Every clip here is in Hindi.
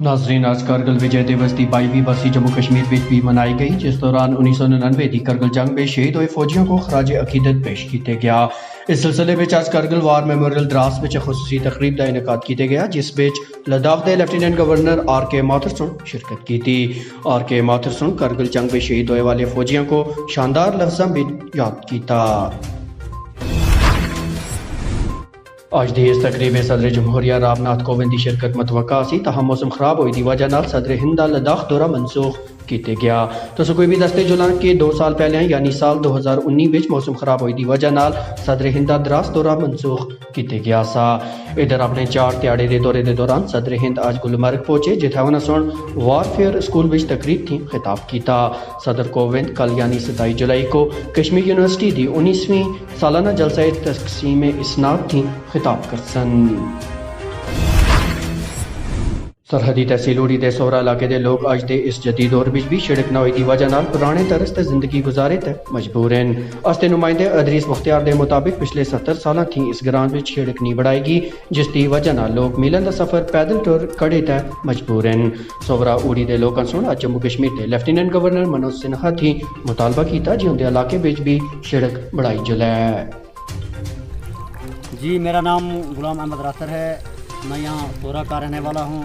नाजरीन आज कारगिल विजय दिवस की 22वीं बरसी जम्मू कश्मीर में भी मनाई गई, जिस दौरान 1999 की कारगिल जंग में शहीद हुए फौजियों को खराज अकीदत पेश किया गया। इस सिलसिले में आज कारगिल वार मेमोरियल द्रास में खुसूसी तकरीब का इनेकाद किया गया, जिस लद्दाख के लेफ्टिनेंट गवर्नर RK माथुरसन शिरकत की थी। RK माथुरसन कारगिल जंग में शहीद होने वाले फौजियों को शानदार लफ्ज़ों में याद किया। आज दी इस तकरीब में सदर जमहूरिया रामनाथ कोविंद की शिरकत मतवक्का सी, तहम मौसम खराब होने की वजह नाल सदर हिंद दा लद्दाख दौरा मनसूख किया गया। तो कोई भी 10 जुलाई के 2 साल पहले यानी साल 2019 में मौसम खराब होने की वजह नाल सदर हिंद दा द्रास दौरा मनसूख किया गया सा। इधर अपने 4 त्याड़े के दौरे के दौरान सदर हिंद आज गुलमर्ग पहुंचे, जिथे उन्होंने सुन वारफेयर स्कूल में तकरीब थी खिताब किया। सदर कोविंद कल यानी 27 जुलाई को कश्मीर यूनिवर्सिटी की 19वीं सालाना जलसा तकसीम इस्नाद थी खिताब करसन। सरहदी तहसील उड़ी के सोहरा इलाके के लोग अज के इस जदीद दौर में भी शिड़क न होने की वजह नाल पुराने तरस से जिंदगी गुजारे तक मजबूर हैं। असते नुमाइंदे अदरीस मुख्तियार के मुताबिक पिछले 70 साल थी इस ग्रां में शिड़क नहीं बढ़ाएगी, जिसकी वजह नाल लोग मीलन का सफर पैदल टुर कड़े तक मजबूर हैं। सोहरा उड़ी के लोगों सुन अज जम्मू कश्मीर के लेफ्टिनेंट गवर्नर मनोज सिन्हा थी मुतालबा किया जी उनके इलाके में भी शिड़क बढ़ाई जले। जी मेरा नाम गुलाम अहमद रासर है, मैं यहाँ सोहरा का रहने वाला हूँ।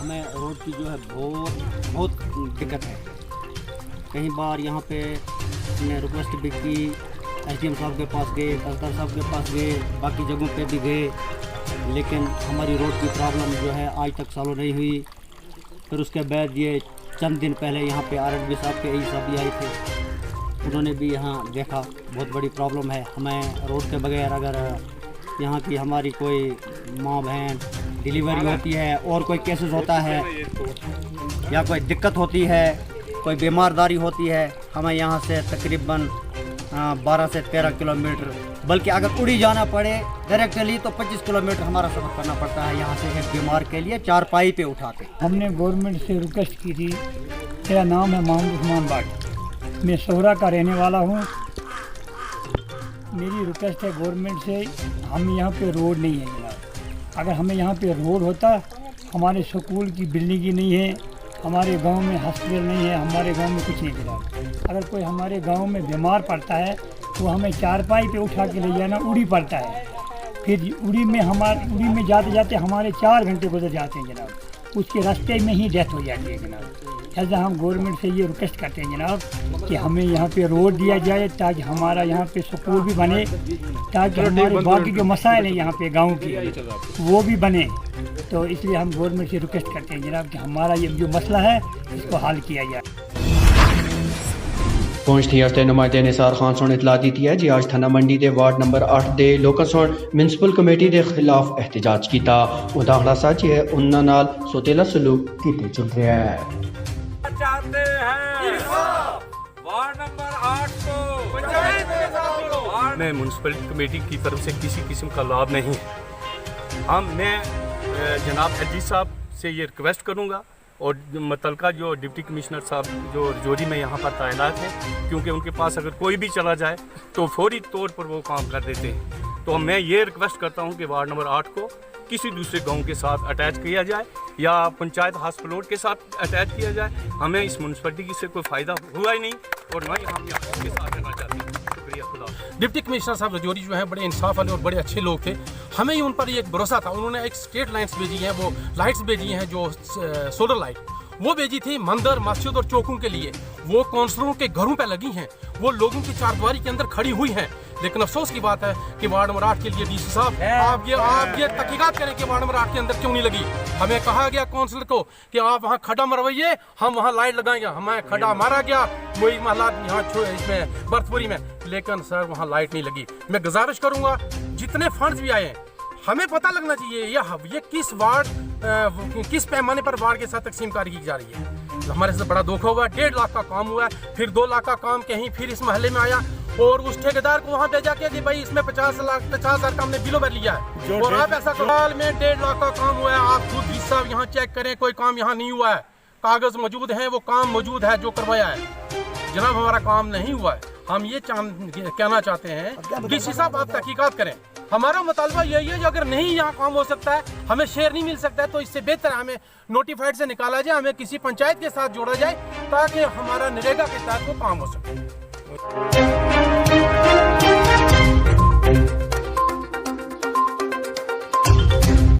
हमें रोड की जो है बहुत दिक्कत है। कई बार यहाँ पे हमने रिक्वेस्ट भी की, SDM साहब के पास गए, तहसीलदार साहब के पास गए, बाकी जगहों पे भी गए, लेकिन हमारी रोड की प्रॉब्लम जो है आज तक सॉल्व नहीं हुई। फिर उसके बाद ये चंद दिन पहले यहाँ पे RSB साहब के AE साहब भी आए थे, उन्होंने भी यहाँ देखा बहुत बड़ी प्रॉब्लम है। हमें रोड के बगैर अगर यहाँ की हमारी कोई माँ बहन डिलीवरी होती है और कोई केसेस होता है या कोई दिक्कत होती है, कोई बीमारदारी होती है, हमें यहाँ से तकरीबन 12 से 13 किलोमीटर, बल्कि अगर उड़ी जाना पड़े डायरेक्टली तो 25 किलोमीटर हमारा सफ़र करना पड़ता है यहाँ से एक बीमार के लिए चारपाई पे उठा के। हमने गवर्नमेंट से रिक्वेस्ट की थी। मेरा नाम है मोहम्मद उस्मान बाग, मैं सोहरा का रहने वाला हूँ। मेरी रिक्वेस्ट है गवर्नमेंट से, हम यहाँ पे रोड नहीं है जनाब। अगर हमें यहाँ पे रोड होता, हमारे स्कूल की बिल्डिंग ही नहीं है, हमारे गांव में हॉस्पिटल नहीं है, हमारे गांव में कुछ नहीं जनाब। अगर कोई हमारे गांव में बीमार पड़ता है तो हमें चारपाई पे उठा के ले जाना उड़ी पड़ता है। फिर उड़ी में जाते जाते हमारे 4 घंटे गुजर जाते हैं जनाब, उसके रास्ते में ही डेथ हो जाती है जनाब। ऐसा हम गवर्नमेंट से ये रिक्वेस्ट करते हैं जनाब कि हमें यहाँ पे रोड दिया जाए, ताकि हमारा यहाँ पे स्कूल भी बने, ताकि हमारे बाकी जो मसाइल हैं यहाँ पे गांव की वो भी बने। तो इसलिए हम गवर्नमेंट से रिक्वेस्ट करते हैं जनाब कि हमारा ये जो मसला है इसको हल किया जाए। पहुंचती हस्ते नुमाइंदे निसार खान सुन इतला दी है जी आज थाना मंडी के वार्ड नंबर 8 के लोगों सुन म्यूनसिपल कमेटी के खिलाफ एहतजाज किया। उदाहरण सच है उन्होंने नाल सोतेला सलूक किए चल रहा है। चाहते हैं वार्ड नंबर 8 को मैं म्यूनसिपल कमेटी की तरफ से किसी किस्म का लाभ नहीं है। मैं जनाब LG साहब से ये रिक्वेस्ट करूँगा और मुतलका जो डिप्टी कमिश्नर साहब जो रजौरी में यहाँ पर तैनात हैं, क्योंकि उनके पास अगर कोई भी चला जाए तो फौरी तौर पर वो काम कर देते हैं। तो मैं ये रिक्वेस्ट करता हूँ कि वार्ड नंबर 8 को किसी दूसरे गांव के साथ अटैच किया जाए या पंचायत हॉस्पिटल के साथ अटैच किया जाए। हमें इस म्यूनसिपलिटी से कोई फ़ायदा हुआ ही नहीं और ना ही हम यहाँ के साथ रहना चाहते हैं। शुक्रिया खुदा। डिप्टी कमिश्नर साहब रजौरी जो है बड़े इंसाफ वाले और बड़े अच्छे लोग थे, हमें ही उन पर एक भरोसा था। उन्होंने एक स्ट्रीट लाइट्स भेजी हैं, वो लाइट्स भेजी हैं जो सोलर लाइट वो भेजी थी मंदिर मस्जिद और चौकों के लिए, वो काउंसलरों के घरों पे लगी हैं, वो लोगों की चारदीवारी के अंदर खड़ी हुई हैं। लेकिन अफसोस की बात है कि वार्ड नंबर 8 के लिए DC साहब आप ये तहकीकात करें कि वार्ड नंबर 8 के अंदर क्यों नहीं लगी। हमें कहा गया काउंसिलर को कि आप वहाँ खड्डा मरवाइए, हम वहाँ लाइट लगाएंगे। हमें खड्डा मारा गया वही महलात यहाँ इसमें बर्थपुरी में, लेकिन सर वहाँ लाइट नहीं लगी। मैं गुजारिश करूँगा जितने फंड्स भी आए हमें पता लगना चाहिए ये किस पैमाने पर वार्ड के साथ तकसीमकारी की जा रही है। हमारे साथ बड़ा धोखा हुआ। 1.5 लाख का काम हुआ है, फिर 2 लाख का काम कहीं फिर इस महल्ले में आया और उस ठेकेदार को वहाँ भेजा कि जी भाई इसमें 50,000 का हमने बिलों भर लिया है और आप ऐसा साल में 1.5 लाख का काम हुआ है। आप खुद साहब यहाँ चेक करें, कोई काम यहाँ नहीं हुआ है, कागज मौजूद है, वो काम मौजूद है जो करवाया है। जनाब हमारा काम नहीं हुआ है। हम ये कहना चाहते हैं कि साहब आप तहकीकात करें। हमारा मुतालबा यही है, जो अगर नहीं यहाँ काम हो सकता है, हमें शेयर नहीं मिल सकता है, तो इससे बेहतर हमें नोटिफाइड से निकाला जाए, हमें किसी पंचायत के साथ जोड़ा जाए ताकि हमारा नरेगा के तहत वो काम हो सके।